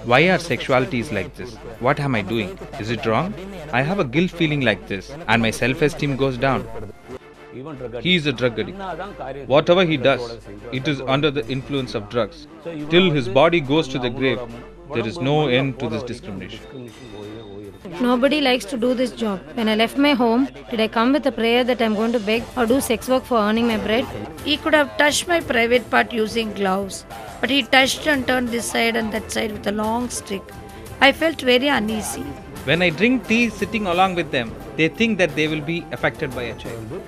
Why are sexualities like this? What am I doing? Is it wrong? I have a guilt feeling like this, and my self esteem goes down. He is a drug addict. Whatever he does, it is under the influence of drugs. Till his body goes to the grave, there is no end to this discrimination. Nobody likes to do this job. When I left my home, did I come with a prayer that I'm going to beg or do sex work for earning my bread? He could have touched my private part using gloves, but he touched and turned this side and that side with a long stick. I felt very uneasy. When I drink tea sitting along with them, they think that they will be affected by HIV.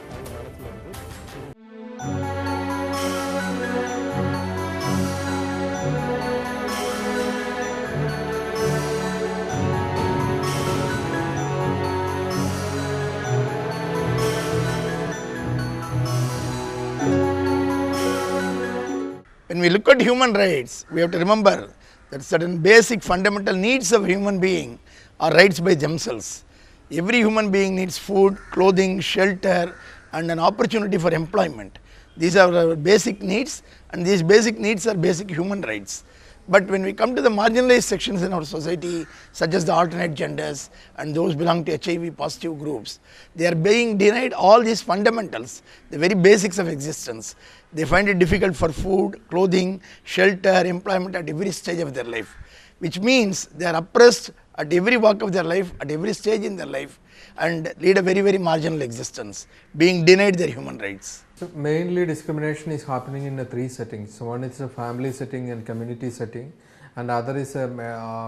When we look at human rights, we have to remember that certain basic fundamental needs of human being are rights by themselves. Every human being needs food, clothing, shelter and an opportunity for employment. These are our basic needs, and these basic needs are basic human rights. But when we come to the marginalized sections in our society, such as the alternate genders and those belong to HIV positive groups, they are being denied all these fundamentals, the very basics of existence. They find it difficult for food, clothing, shelter, employment at every stage of their life, which means they are oppressed at every walk of their life, at every stage in their life, and lead a very, very marginal existence, being denied their human rights. So mainly discrimination is happening in three settings. So one is a family setting and community setting, and other is a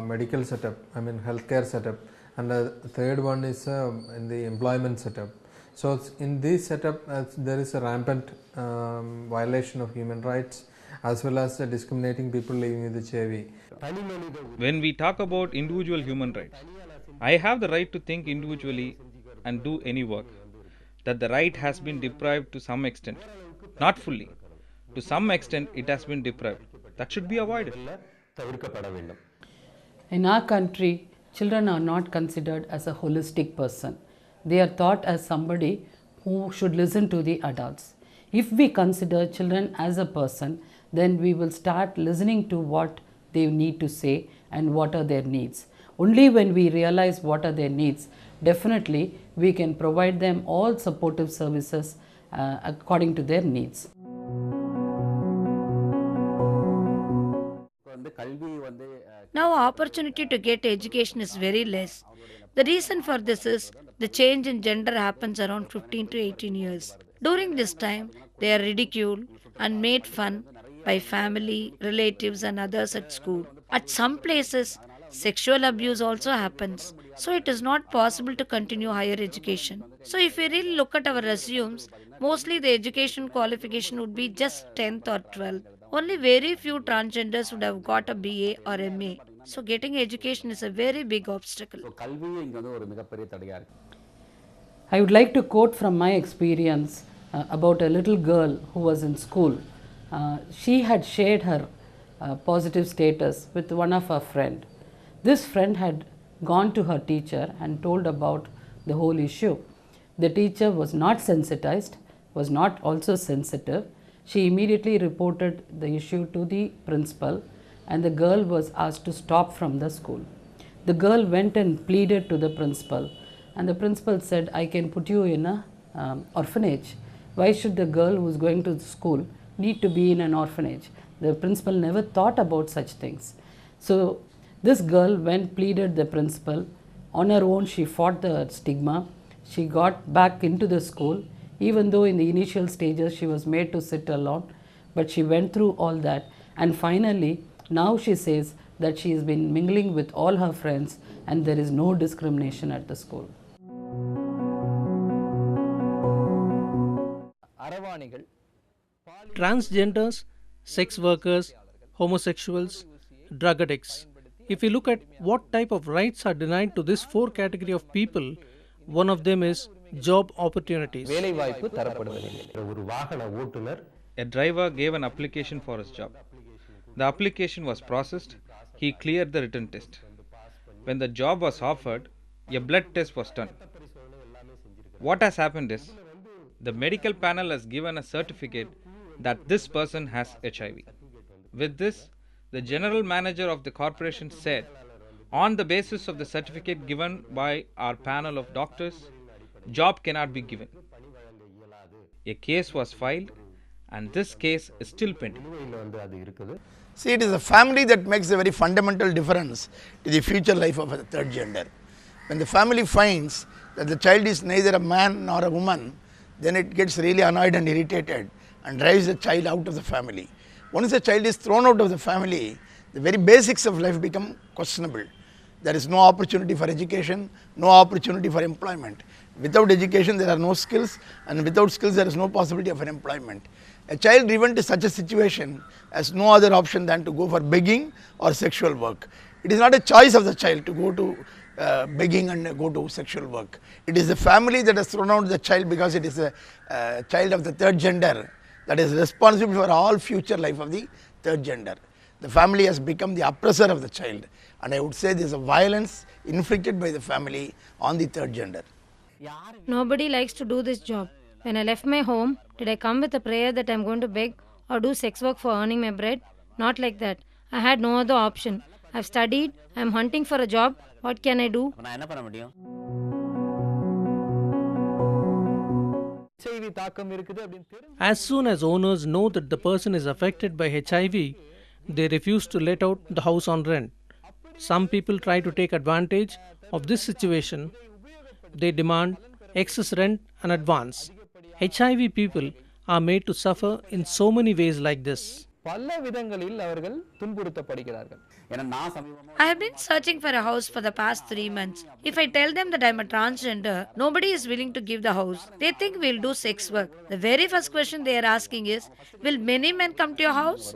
medical setup, healthcare setup, and the third one is in the employment setup. So in this setup, there is a rampant violation of human rights as well as discriminating people living with HIV. When we talk about individual human rights, I have the right to think individually and do any work. That the right has been deprived to some extent, not fully. To some extent, it has been deprived. That should be avoided. In our country, children are not considered as a holistic person. They are thought as somebody who should listen to the adults. If we consider children as a person, then we will start listening to what they need to say and what are their needs. Only when we realize what are their needs, definitely we can provide them all supportive services according to their needs. Now opportunity to get education is very less. The reason for this is the change in gender happens around 15 to 18 years. During this time, they are ridiculed and made fun by family, relatives and others at school. At some places, sexual abuse also happens. So it is not possible to continue higher education. So if we really look at our resumes, mostly the education qualification would be just 10th or 12th. Only very few transgenders would have got a BA or MA. So getting education is a very big obstacle. I would like to quote from my experience about a little girl who was in school. She had shared her positive status with one of her friend. This friend had gone to her teacher and told about the whole issue. The teacher was not sensitized, was not also sensitive. She immediately reported the issue to the principal, and the girl was asked to stop from the school. The girl went and pleaded to the principal, and the principal said, I can put you in an orphanage. Why should the girl who is going to school need to be in an orphanage? The principal never thought about such things. So this girl went, pleaded the principal. On her own, she fought the stigma. She got back into the school, even though in the initial stages she was made to sit alone. But she went through all that, and finally, now she says that she has been mingling with all her friends and there is no discrimination at the school. Transgenders, sex workers, homosexuals, drug addicts. If you look at what type of rights are denied to this four category of people, one of them is job opportunities. A driver gave an application for his job. The application was processed. He cleared the written test. When the job was offered, a blood test was done. What has happened is, the medical panel has given a certificate that this person has HIV. With this, The general manager of the corporation said, on the basis of the certificate given by our panel of doctors, job cannot be given. A case was filed, and this case is still pending. See, it is the family that makes a very fundamental difference to the future life of a third gender. When the family finds that the child is neither a man nor a woman, then it gets really annoyed and irritated and drives the child out of the family. Once the child is thrown out of the family, the very basics of life become questionable. There is no opportunity for education, no opportunity for employment. Without education, there are no skills, and without skills, there is no possibility of an employment. A child driven to such a situation has no other option than to go for begging or sexual work. It is not a choice of the child to go to begging and go to sexual work. It is the family that has thrown out the child because it is a child of the third gender that is responsible for all future life of the third gender. The family has become the oppressor of the child, and I would say this is a violence inflicted by the family on the third gender. Nobody likes to do this job. When I left my home, did I come with a prayer that I'm going to beg or do sex work for earning my bread? Not like that. I had no other option. I've studied, I'm hunting for a job. What can I do? As soon as owners know that the person is affected by HIV, they refuse to let out the house on rent. Some people try to take advantage of this situation. They demand excess rent and advance. HIV people are made to suffer in so many ways like this. I have been searching for a house for the past 3 months. If I tell them that I'm a transgender, nobody is willing to give the house. They think we'll do sex work. The very first question they are asking is, will many men come to your house?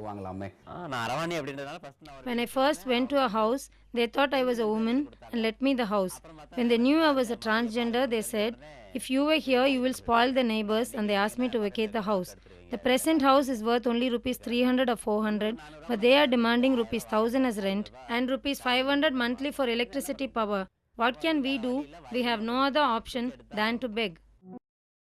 When I first went to a house, they thought I was a woman and let me the house. When they knew I was a transgender, they said, if you were here, you will spoil the neighbors, and they asked me to vacate the house. The present house is worth only rupees 300 or 400, but they are demanding rupees 1000 as rent and rupees 500 monthly for electricity power. What can we do? We have no other option than to beg.